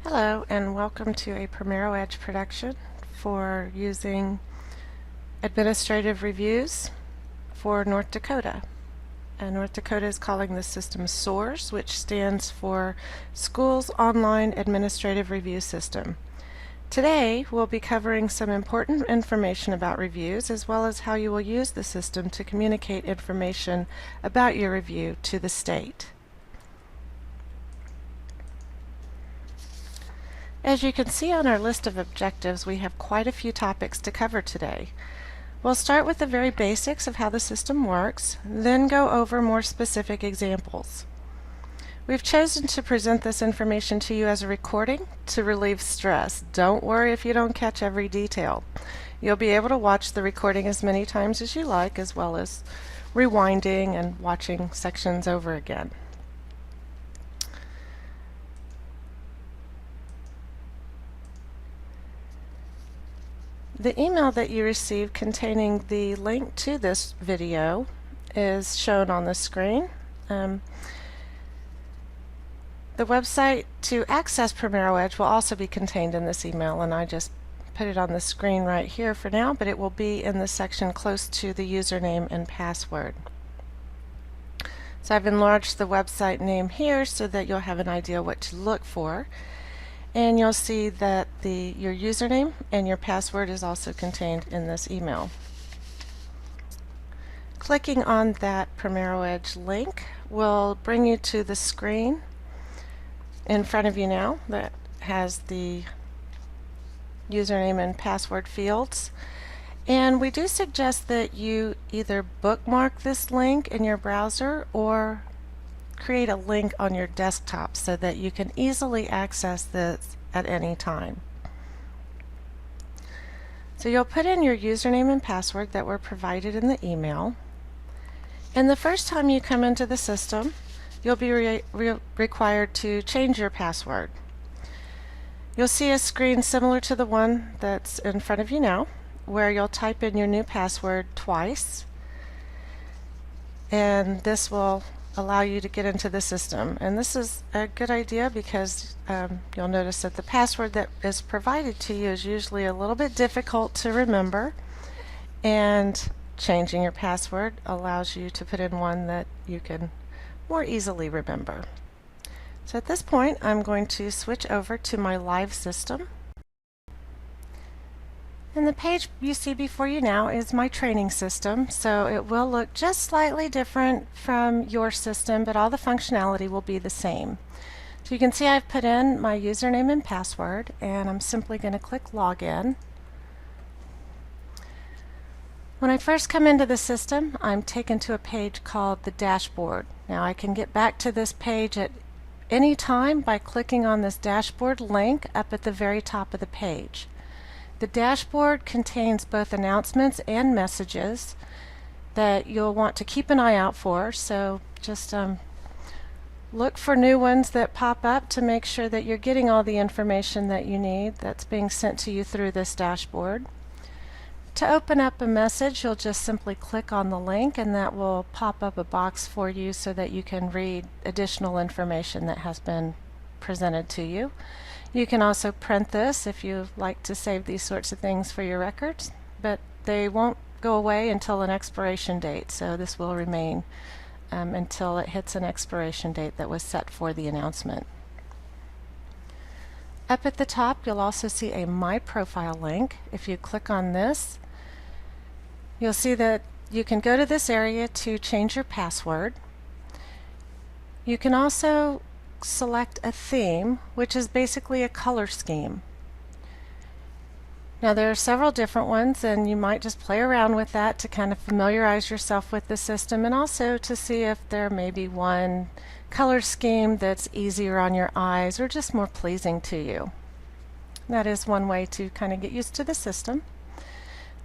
Hello and welcome to a Primero Edge production for using administrative reviews for North Dakota. North Dakota is calling this system SOARS, which stands for Schools Online Administrative Review System. Today we'll be covering some important information about reviews as well as how you will use the system to communicate information about your review to the state. As you can see on our list of objectives, we have quite a few topics to cover today. We'll start with the very basics of how the system works, then go over more specific examples. We've chosen to present this information to you as a recording to relieve stress. Don't worry if you don't catch every detail. You'll be able to watch the recording as many times as you like, as well as rewinding and watching sections over again. The email that you received containing the link to this video is shown on the screen. The website to access Primero Edge will also be contained in this email, and I just put it on the screen right here for now, but it will be in the section close to the username and password. So I've enlarged the website name here so that you'll have an idea what to look for. And you'll see that your username and your password is also contained in this email. Clicking on that Primero Edge link will bring you to the screen in front of you now that has the username and password fields. And we do suggest that you either bookmark this link in your browser or create a link on your desktop so that you can easily access this at any time. So you'll put in your username and password that were provided in the email, and the first time you come into the system you'll be required to change your password. You'll see a screen similar to the one that's in front of you now, where you'll type in your new password twice, and this will allow you to get into the system. And this is a good idea because you'll notice that the password that is provided to you is usually a little bit difficult to remember, and changing your password allows you to put in one that you can more easily remember. So at this point I'm going to switch over to my live system. And the page you see before you now is my training system, so it will look just slightly different from your system, but all the functionality will be the same. So you can see I've put in my username and password, and I'm simply going to click Login. When I first come into the system, I'm taken to a page called the Dashboard. Now I can get back to this page at any time by clicking on this dashboard link up at the very top of the page. The dashboard contains both announcements and messages that you'll want to keep an eye out for, so just look for new ones that pop up to make sure that you're getting all the information that you need that's being sent to you through this dashboard. To open up a message, you'll just simply click on the link, and that will pop up a box for you so that you can read additional information that has been presented to you. You can also print this if you like to save these sorts of things for your records, but they won't go away until an expiration date, so this will remain until it hits an expiration date that was set for the announcement. Up at the top you'll also see a My Profile link. If you click on this, you'll see that you can go to this area to change your password. You can also select a theme, which is basically a color scheme. Now there are several different ones, and you might just play around with that to kind of familiarize yourself with the system, and also to see if there may be one color scheme that's easier on your eyes or just more pleasing to you. That is one way to kind of get used to the system.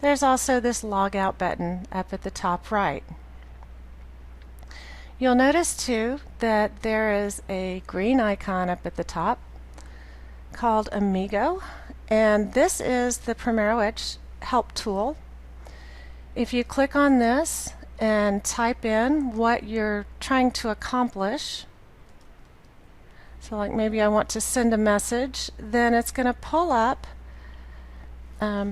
There's also this log out button up at the top right. You'll notice too that there is a green icon up at the top called Amigo, and this is the Primero Edge help tool. If you click on this and type in what you're trying to accomplish, So like maybe I want to send a message, then it's going to pull up a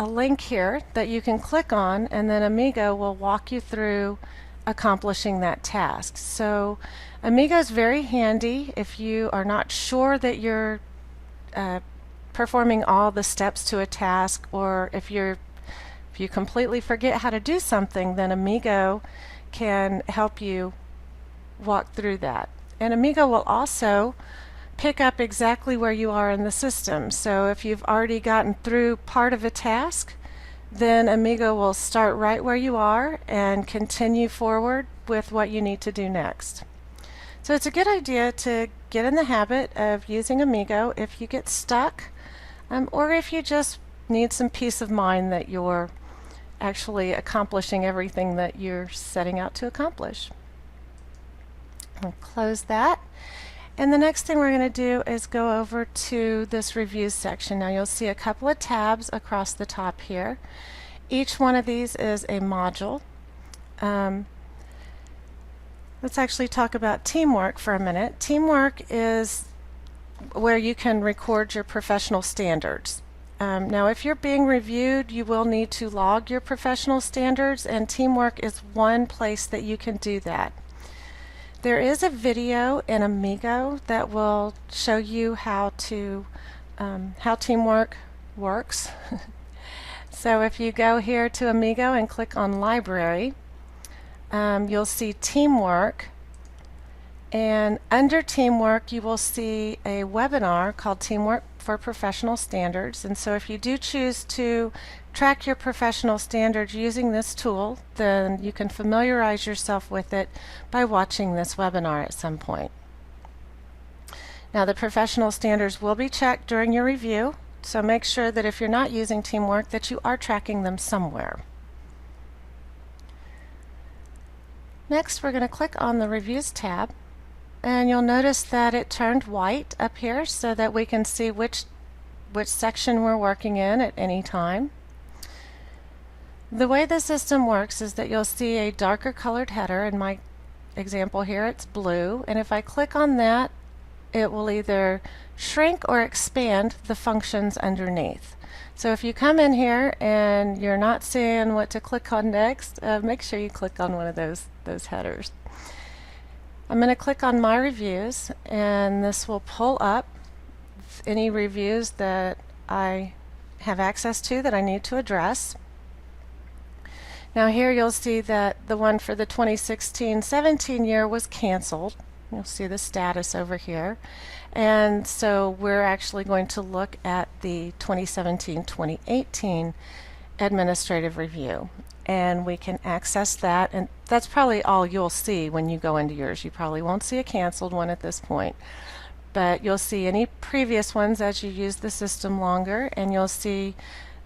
link here that you can click on, and then Amigo will walk you through accomplishing that task. So Amigo is very handy if you are not sure that you're performing all the steps to a task, or if you completely forget how to do something, then Amigo can help you walk through that. And Amigo will also pick up exactly where you are in the system. So if you've already gotten through part of a task, then Amigo will start right where you are and continue forward with what you need to do next. So it's a good idea to get in the habit of using Amigo if you get stuck, or if you just need some peace of mind that you're actually accomplishing everything that you're setting out to accomplish. I'll close that. And the next thing we're going to do is go over to this reviews section. Now you'll see a couple of tabs across the top here. Each one of these is a module. Let's actually talk about teamwork for a minute. Teamwork is where you can record your professional standards. Now if you're being reviewed, you will need to log your professional standards, and teamwork is one place that you can do that. There is a video in Amigo that will show you how teamwork works. So if you go here to Amigo and click on Library, you'll see Teamwork, and under Teamwork you will see a webinar called Teamwork for Professional Standards. And so if you do choose to track your professional standards using this tool, then you can familiarize yourself with it by watching this webinar at some point. Now the professional standards will be checked during your review, so make sure that if you're not using Teamwork that you are tracking them somewhere. Next we're going to click on the Reviews tab, and you'll notice that it turned white up here so that we can see which section we're working in at any time. The way the system works is that you'll see a darker colored header. In my example here it's blue, and if I click on that, it will either shrink or expand the functions underneath. So if you come in here and you're not seeing what to click on next, make sure you click on one of those headers. I'm going to click on My Reviews, and this will pull up any reviews that I have access to that I need to address. Now here you'll see that the one for the 2016-17 year was canceled. You'll see the status over here. And so we're actually going to look at the 2017-2018 administrative review. And we can access that, and that's probably all you'll see when you go into yours. You probably won't see a canceled one at this point, but you'll see any previous ones as you use the system longer, and you'll see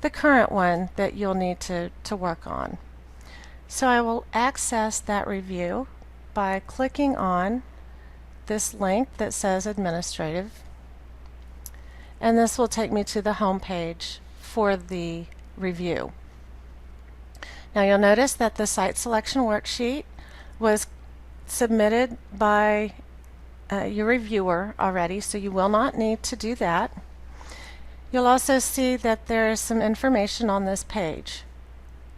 the current one that you'll need to work on. So I will access that review by clicking on this link that says Administrative, and this will take me to the home page for the review. Now you'll notice that the site selection worksheet was submitted by your reviewer already, so you will not need to do that. You'll also see that there is some information on this page.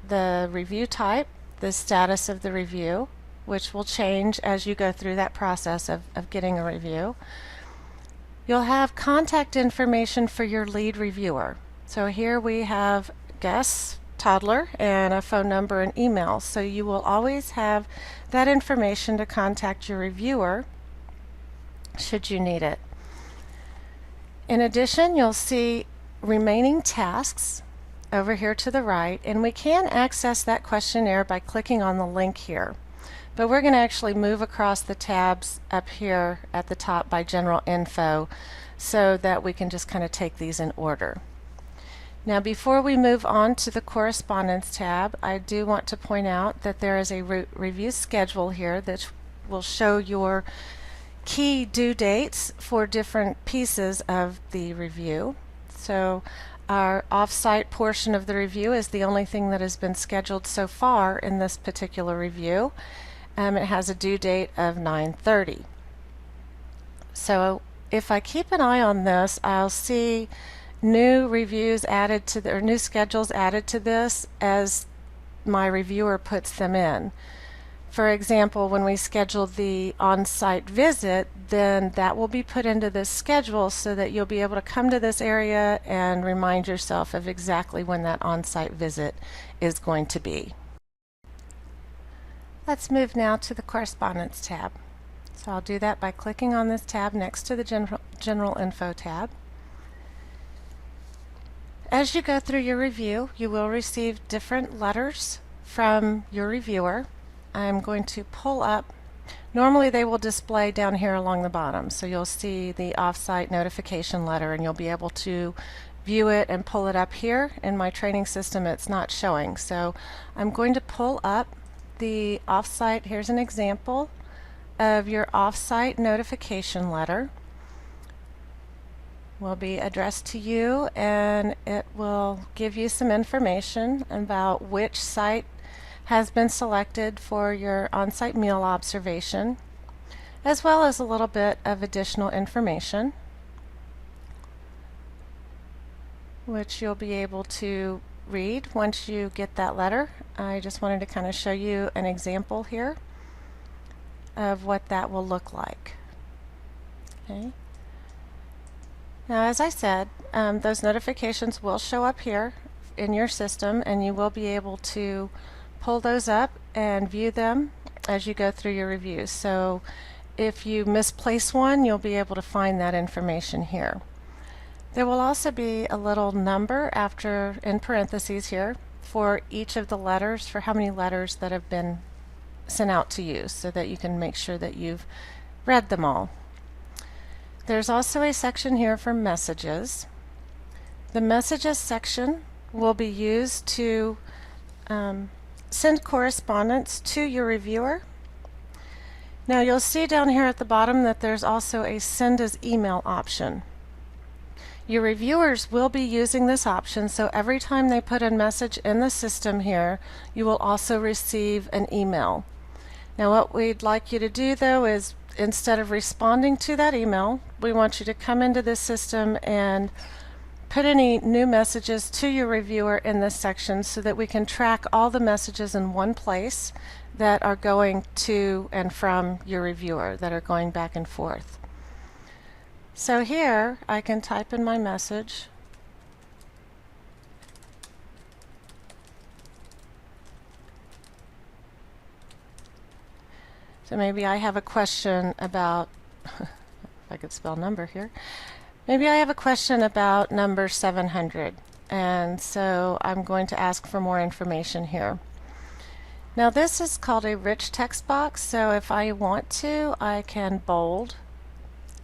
The review type, the status of the review, which will change as you go through that process of getting a review. You'll have contact information for your lead reviewer. So here we have Gus Toddler and a phone number and email. So you will always have that information to contact your reviewer should you need it. In addition, you'll see remaining tasks over here to the right, and we can access that questionnaire by clicking on the link here. But we're going to actually move across the tabs up here at the top by General Info so that we can just kind of take these in order. Now before we move on to the Correspondence tab, I do want to point out that there is a review schedule here that will show your key due dates for different pieces of the review. So our off-site portion of the review is the only thing that has been scheduled so far in this particular review. It has a due date of 9:30. So if I keep an eye on this, I'll see new reviews added to or new schedules added to this as my reviewer puts them in. For example, when we schedule the on-site visit, then that will be put into this schedule so that you'll be able to come to this area and remind yourself of exactly when that on-site visit is going to be. Let's move now to the Correspondence tab. So I'll do that by clicking on this tab next to the General Info tab. As you go through your review, you will receive different letters from your reviewer. I'm going to pull up, normally they will display down here along the bottom, so you'll see the off-site notification letter and you'll be able to view it and pull it up here. In my training system it's not showing, so I'm going to pull up the off-site. Here's an example of your off-site notification letter. Will be addressed to you, and it will give you some information about which site has been selected for your on-site meal observation, as well as a little bit of additional information which you'll be able to read once you get that letter. I just wanted to kind of show you an example here of what that will look like. Okay. Now, as I said, those notifications will show up here in your system, and you will be able to pull those up and view them as you go through your reviews. So if you misplace one, you'll be able to find that information here. There will also be a little number after, in parentheses here, for each of the letters, for how many letters that have been sent out to you, so that you can make sure that you've read them all. There's also a section here for messages. The messages section will be used to send correspondence to your reviewer. Now you'll see down here at the bottom that there's also a send as email option. Your reviewers will be using this option, so every time they put a message in the system here, you will also receive an email. Now what we'd like you to do though is, instead of responding to that email, we want you to come into this system and put any new messages to your reviewer in this section so that we can track all the messages in one place that are going to and from your reviewer, that are going back and forth. So here I can type in my message. So maybe I have a question about, if I could spell number here, maybe I have a question about number 700, and so I'm going to ask for more information here. Now this is called a rich text box, so if I want to, I can bold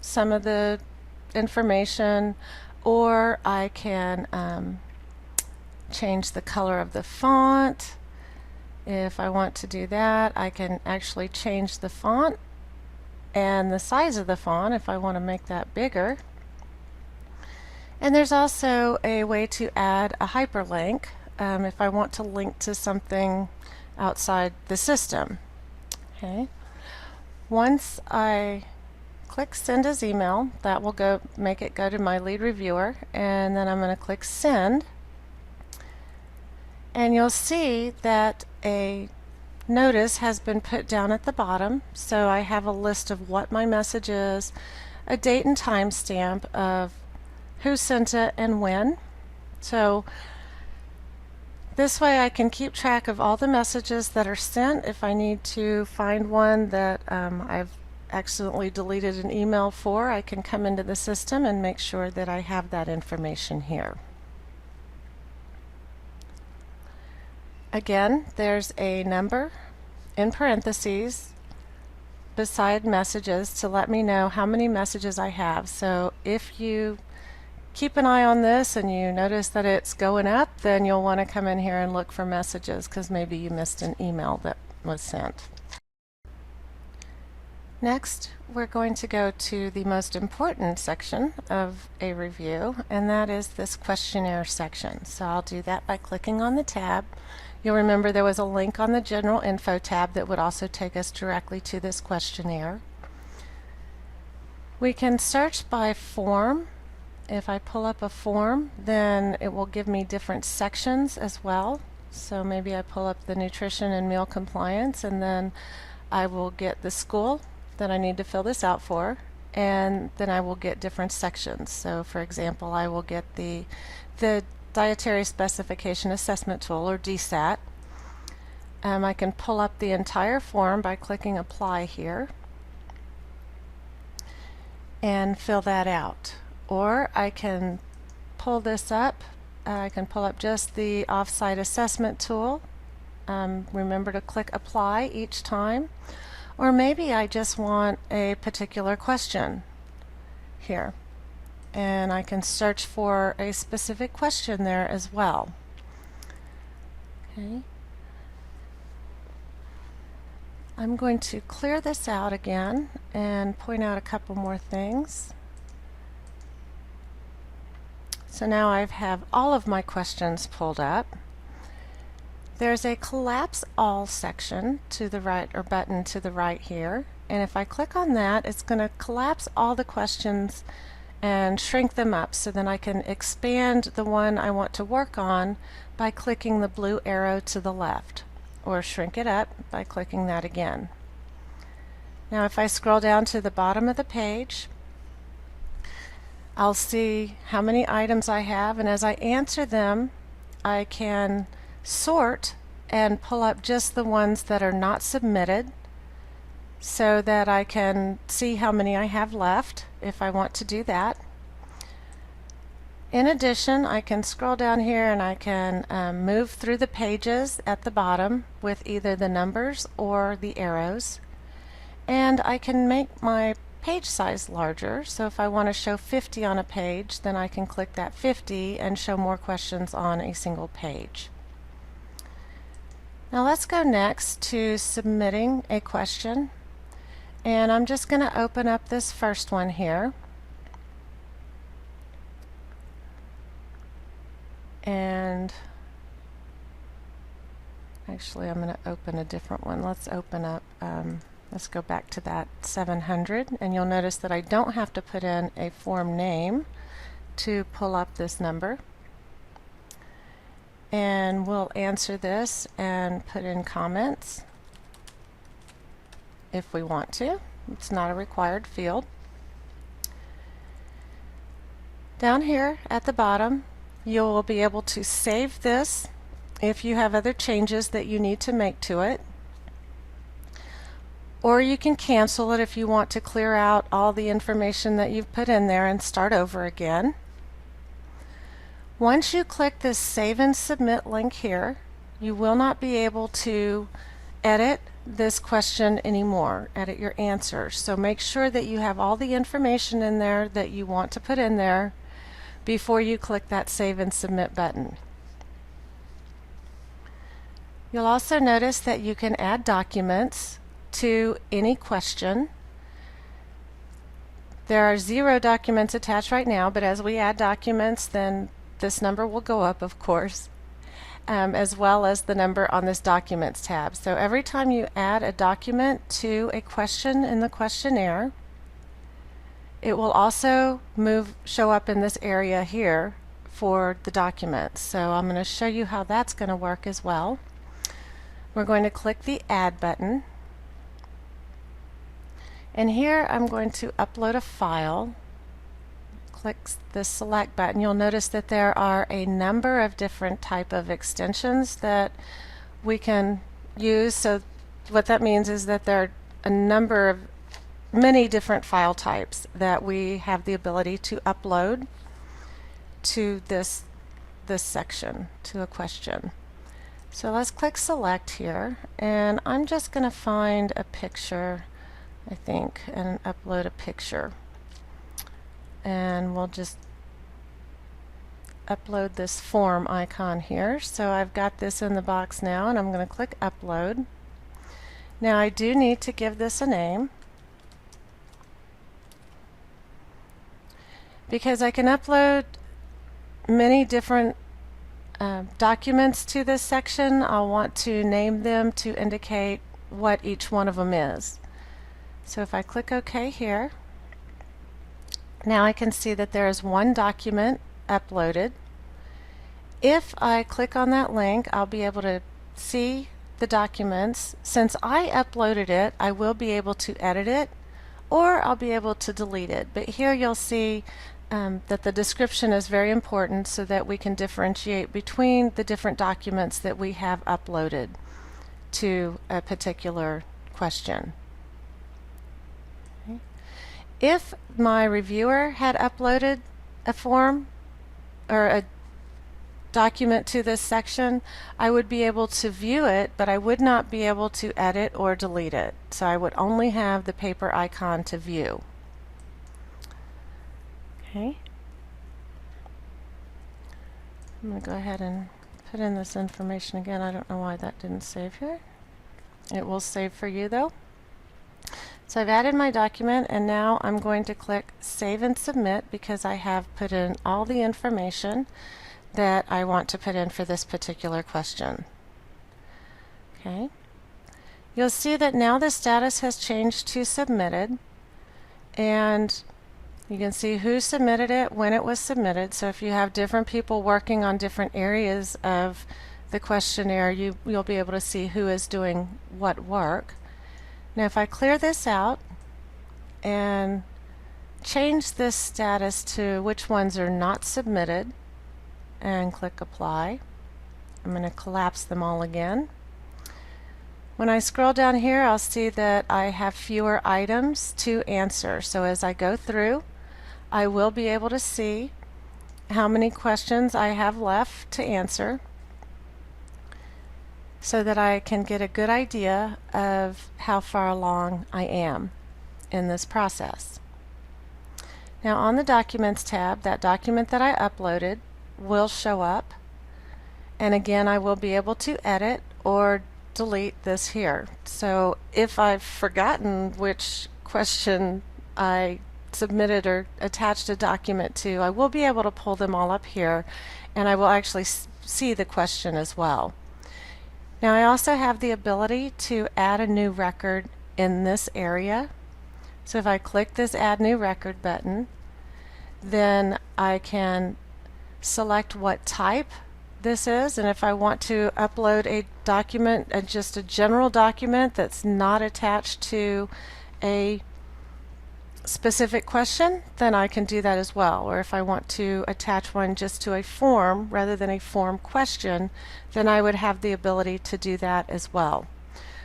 some of the information, or I can change the color of the font. If I want to do that, I can actually change the font and the size of the font if I want to make that bigger. And there's also a way to add a hyperlink if I want to link to something outside the system. Okay. Once I click send as email, that will make it go to my lead reviewer, and then I'm going to click send. And you'll see that a notice has been put down at the bottom. So I have a list of what my message is, a date and time stamp of who sent it and when. So this way I can keep track of all the messages that are sent. If I need to find one that I've accidentally deleted an email for, I can come into the system and make sure that I have that information here. Again, there's a number in parentheses beside messages to let me know how many messages I have. So if you keep an eye on this and you notice that it's going up, then you'll want to come in here and look for messages because maybe you missed an email that was sent. Next, we're going to go to the most important section of a review, and that is this questionnaire section. So I'll do that by clicking on the tab You'll remember there was a link on the General Info tab that would also take us directly to this questionnaire. We can search by form. If I pull up a form, then it will give me different sections as well. So maybe I pull up the nutrition and meal compliance, and then I will get the school that I need to fill this out for, and then I will get different sections. So for example, I will get the Dietary Specification Assessment Tool, or DSAT. I can pull up the entire form by clicking Apply here and fill that out. Or I can pull this up. I can pull up just the Offsite Assessment Tool. Remember to click Apply each time. Or maybe I just want a particular question here, and I can search for a specific question there as well. Okay. I'm going to clear this out again and point out a couple more things. So now I have all of my questions pulled up. There's a Collapse All section to the right, or button to the right here, and if I click on that, it's going to collapse all the questions and shrink them up, so then I can expand the one I want to work on by clicking the blue arrow to the left, or shrink it up by clicking that again. Now if I scroll down to the bottom of the page, I'll see how many items I have, and as I answer them, I can sort and pull up just the ones that are not submitted so that I can see how many I have left if I want to do that. In addition, I can scroll down here and I can move through the pages at the bottom with either the numbers or the arrows, and I can make my page size larger. So if I want to show 50 on a page, then I can click that 50 and show more questions on a single page. Now let's go next to submitting a question, and I'm just going to open up this first one here, and actually I'm going to open a different one. Let's open up let's go back to that 700, and you'll notice that I don't have to put in a form name to pull up this number. And we'll answer this and put in comments if we want to. It's not a required field. Down here at the bottom, you'll be able to save this if you have other changes that you need to make to it. Or you can cancel it if you want to clear out all the information that you've put in there and start over again. Once you click this Save and Submit link here, you will not be able to edit this question anymore, edit your answers. So make sure that you have all the information in there that you want to put in there before you click that Save and Submit button. You'll also notice that you can add documents to any question. There are 0 documents attached right now, but as we add documents, then this number will go up, of course, as well as the number on this Documents tab. So every time you add a document to a question in the questionnaire, it will also show up in this area here for the documents. So I'm going to show you how that's going to work as well. We're going to click the Add button, and here I'm going to upload a file. Click the Select button. You'll notice that there are a number of different type of extensions that we can use. So what that means is that there are a number of many different file types that we have the ability to upload to this section, to a question. So let's click Select here, and I'm just going to find a picture, I think, and upload a picture. And we'll just upload this form icon here. So I've got this in the box now, and I'm going to click Upload. Now I do need to give this a name, because I can upload many different documents to this section, I'll want to name them to indicate what each one of them is. So if I click OK here, now I can see that there is one document uploaded. If I click on that link, I'll be able to see the documents. Since I uploaded it, I will be able to edit it, or I'll be able to delete it. But here you'll see that the description is very important so that we can differentiate between the different documents that we have uploaded to a particular question. Okay. If my reviewer had uploaded a form or a document to this section, I would be able to view it, but I would not be able to edit or delete it. So I would only have the paper icon to view. Okay. I'm going to go ahead and put in this information again. I don't know why that didn't save here. It will save for you though. So I've added my document, and now I'm going to click Save and Submit because I have put in all the information that I want to put in for this particular question. Okay. You'll see that now the status has changed to submitted, and you can see who submitted it, when it was submitted. So if you have different people working on different areas of the questionnaire, you'll be able to see who is doing what work. Now if I clear this out and change this status to which ones are not submitted and click Apply, I'm going to collapse them all again. When I scroll down here, I'll see that I have fewer items to answer. So as I go through, I will be able to see how many questions I have left to answer so that I can get a good idea of how far along I am in this process. Now on the Documents tab, that document that I uploaded will show up, and again I will be able to edit or delete this here. So if I've forgotten which question I submitted or attached a document to, I will be able to pull them all up here, and I will actually see the question as well. Now I also have the ability to add a new record in this area. So if I click this Add New Record button, then I can select what type this is, and if I want to upload a document, just a general document that's not attached to a specific question, then I can do that as well. Or if I want to attach one just to a form rather than a form question, then I would have the ability to do that as well.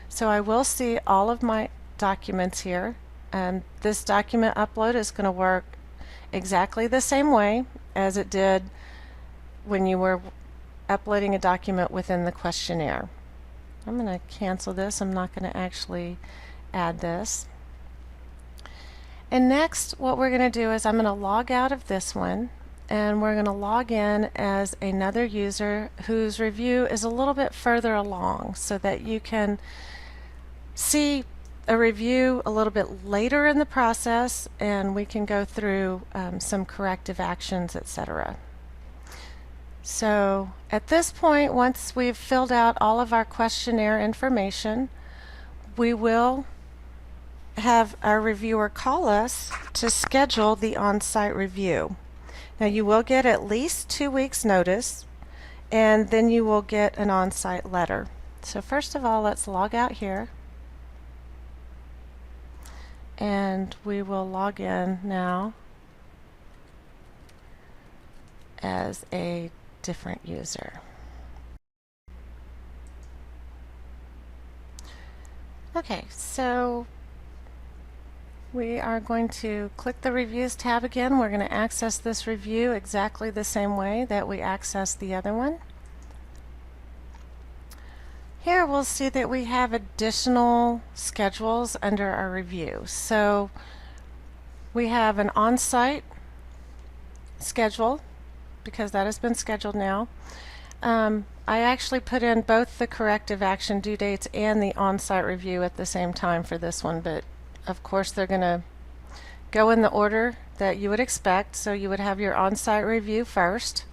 So I will see all of my documents here, and this document upload is going to work exactly the same way as it did when you were uploading a document within the questionnaire. I'm going to cancel this. I'm not going to actually add this. And next, what we're going to do is I'm going to log out of this one, and we're going to log in as another user whose review is a little bit further along so that you can see a review a little bit later in the process, and we can go through some corrective actions, etc. So at this point, once we've filled out all of our questionnaire information, we will have our reviewer call us to schedule the on-site review. Now you will get at least 2 weeks notice, and then you will get an on-site letter. So first of all, let's log out here, and we will log in now as a different user. Okay, so we are going to click the Reviews tab again. We're going to access this review exactly the same way that we accessed the other one. Here we'll see that we have additional schedules under our review. So we have an on-site schedule, because that has been scheduled now. I actually put in both the corrective action due dates and the on-site review at the same time for this one, but of course they're going to go in the order that you would expect. So you would have your on-site review first.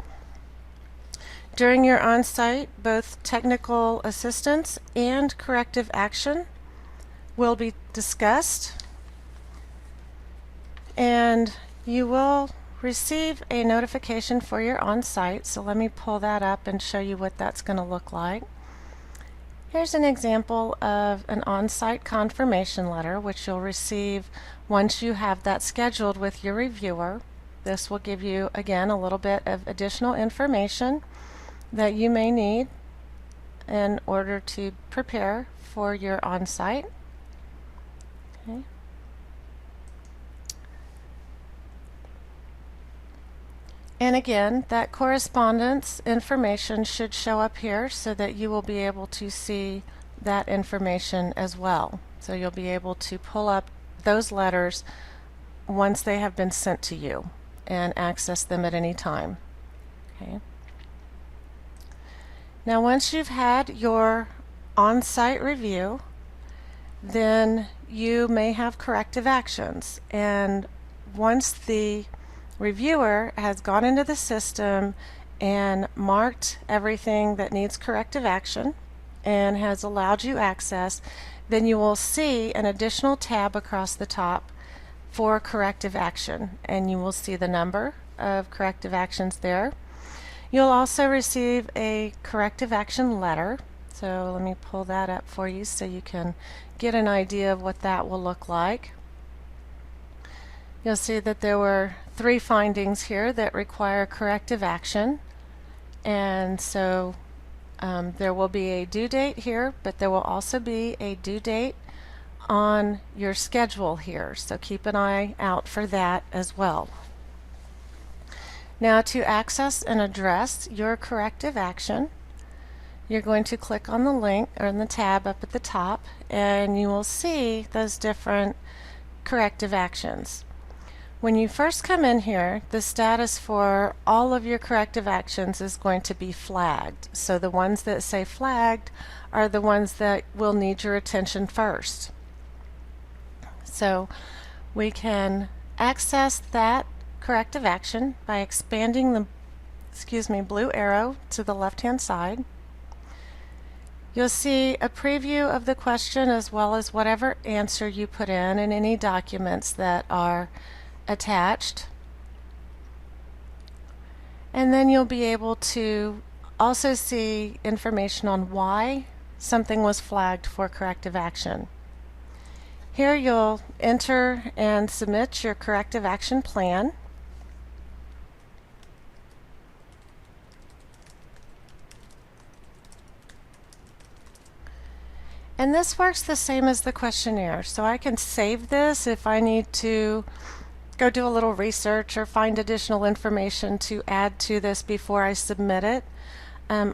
During your on-site, both technical assistance and corrective action will be discussed, and you will receive a notification for your on-site. So let me pull that up and show you what that's going to look like. Here's an example of an on-site confirmation letter, which you'll receive once you have that scheduled with your reviewer. This will give you, again, a little bit of additional information that you may need in order to prepare for your on-site. Okay. And again, that correspondence information should show up here so that you will be able to see that information as well. So you'll be able to pull up those letters once they have been sent to you and access them at any time. Okay. Now, once you've had your on-site review, then you may have corrective actions. And once the reviewer has gone into the system and marked everything that needs corrective action and has allowed you access, then you will see an additional tab across the top for corrective action, and you will see the number of corrective actions there. You'll also receive a corrective action letter. So let me pull that up for you so you can get an idea of what that will look like. You'll see that there were 3 findings here that require corrective action, and so there will be a due date here, but there will also be a due date on your schedule here, so keep an eye out for that as well. Now, to access and address your corrective action, you're going to click on the link or in the tab up at the top, and you will see those different corrective actions. When you first come in here, the status for all of your corrective actions is going to be flagged. So the ones that say flagged are the ones that will need your attention first. So we can access that corrective action by expanding the blue arrow to the left-hand side. You'll see a preview of the question as well as whatever answer you put in and any documents that are attached. And then you'll be able to also see information on why something was flagged for corrective action. Here you'll enter and submit your corrective action plan. And this works the same as the questionnaire. So I can save this if I need to go do a little research or find additional information to add to this before I submit it.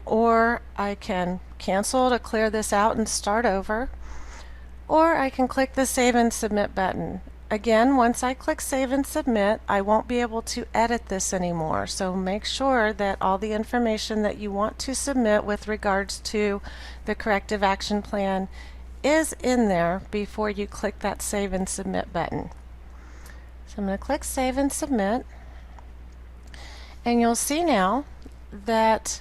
Or I can cancel to clear this out and start over. Or I can click the Save and Submit button. Again, once I click Save and Submit, I won't be able to edit this anymore. So make sure that all the information that you want to submit with regards to the corrective action plan is in there before you click that Save and Submit button. So I'm going to click Save and Submit, and you'll see now that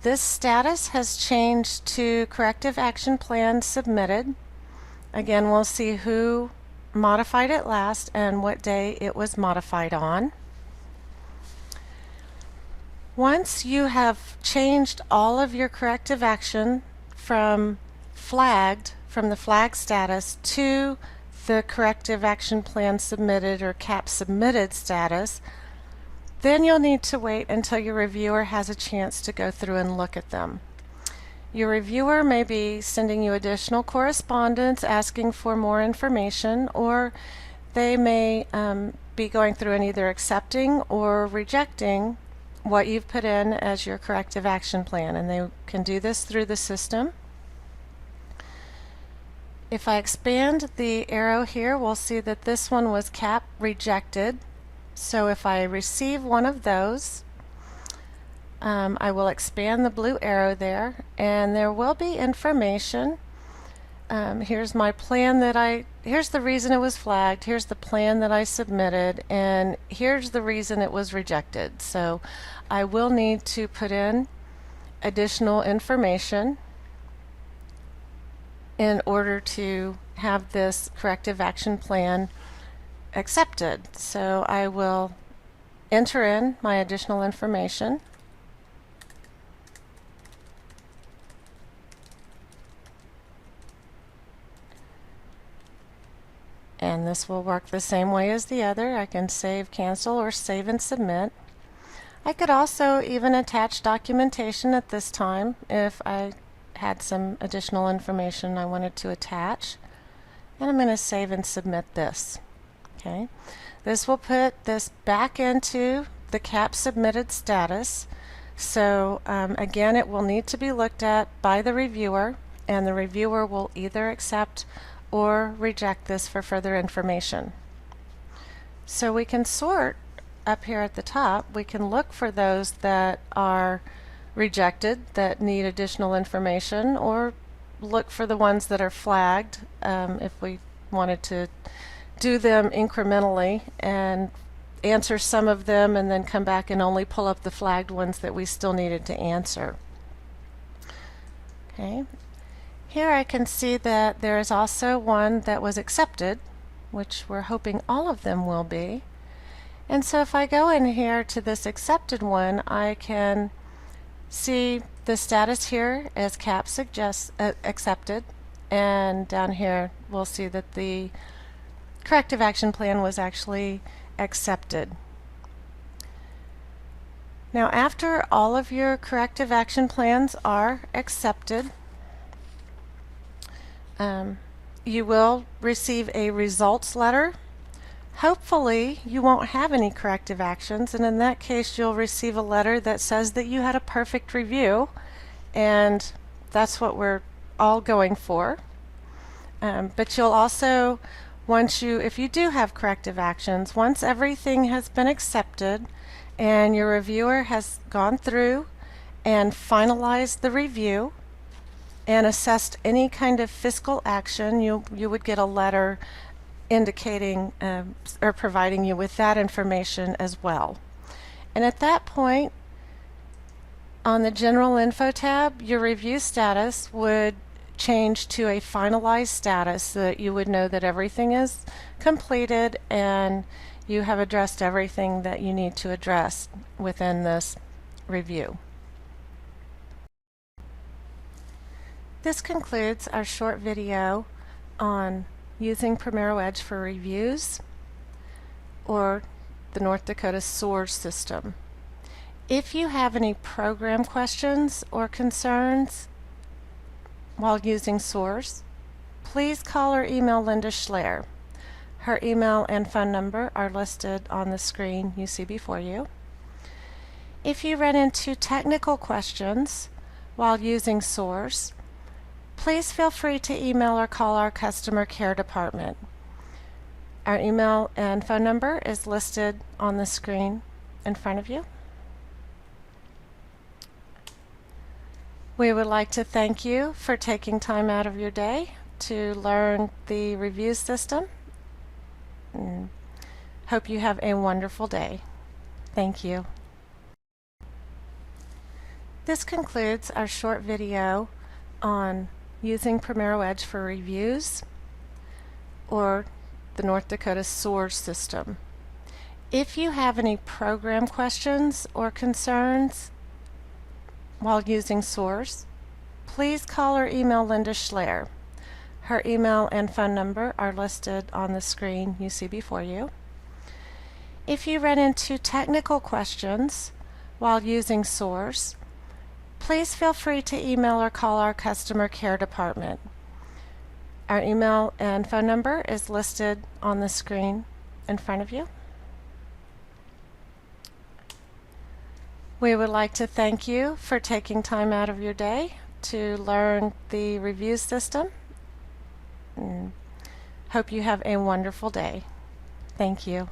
this status has changed to corrective action plan submitted. Again, we'll see who modified it last and what day it was modified on. Once you have changed all of your corrective action from the flag status to the corrective action plan submitted or CAP submitted status, then you'll need to wait until your reviewer has a chance to go through and look at them. Your reviewer may be sending you additional correspondence asking for more information, or they may be going through and either accepting or rejecting what you've put in as your corrective action plan, and they can do this through the system. If I expand the arrow here, we'll see that this one was CAP rejected. So if I receive one of those, I will expand the blue arrow there, and there will be information here's my plan here's the reason it was flagged, here's the plan that I submitted, and here's the reason it was rejected. So I will need to put in additional information in order to have this corrective action plan accepted. So I will enter in my additional information. And this will work the same way as the other. I can save, cancel, or save and submit. I could also even attach documentation at this time if I had some additional information I wanted to attach. And I'm going to save and submit this. Okay. This will put this back into the CAP submitted status. So again, it will need to be looked at by the reviewer, and the reviewer will either accept or reject this for further information. So we can sort up here at the top. We can look for those that are rejected that need additional information, or look for the ones that are flagged if we wanted to do them incrementally and answer some of them and then come back and only pull up the flagged ones that we still needed to answer. Okay. Here I can see that there is also one that was accepted, which we're hoping all of them will be. And so if I go in here to this accepted one, I can see the status here as CAP suggests accepted, and down here we'll see that the corrective action plan was actually accepted. Now after all of your corrective action plans are accepted, you will receive a results letter. Hopefully you won't have any corrective actions, and in that case you'll receive a letter that says that you had a perfect review, and that's what we're all going for. But you'll also, if you do have corrective actions, once everything has been accepted and your reviewer has gone through and finalized the review and assessed any kind of fiscal action, you would get a letter indicating or providing you with that information as well. And at that point, on the General Info tab, your review status would change to a finalized status so that you would know that everything is completed and you have addressed everything that you need to address within this review. This concludes our short video on using Primero Edge for reviews, or the North Dakota SOAR system. If you have any program questions or concerns while using SOARs, please call or email Linda Schler. Her email and phone number are listed on the screen you see before you. If you run into technical questions while using SOARs, please feel free to email or call our customer care department. Our email and phone number is listed on the screen in front of you. We would like to thank you for taking time out of your day to learn the review system. And hope you have a wonderful day. Thank you. This concludes our short video on using Primero Edge for reviews, or the North Dakota SOAR system. If you have any program questions or concerns while using SOARs, please call or email Linda Schler. Her email and phone number are listed on the screen you see before you. If you run into technical questions while using SOARs, please feel free to email or call our customer care department. Our email and phone number is listed on the screen in front of you. We would like to thank you for taking time out of your day to learn the review system. And hope you have a wonderful day. Thank you.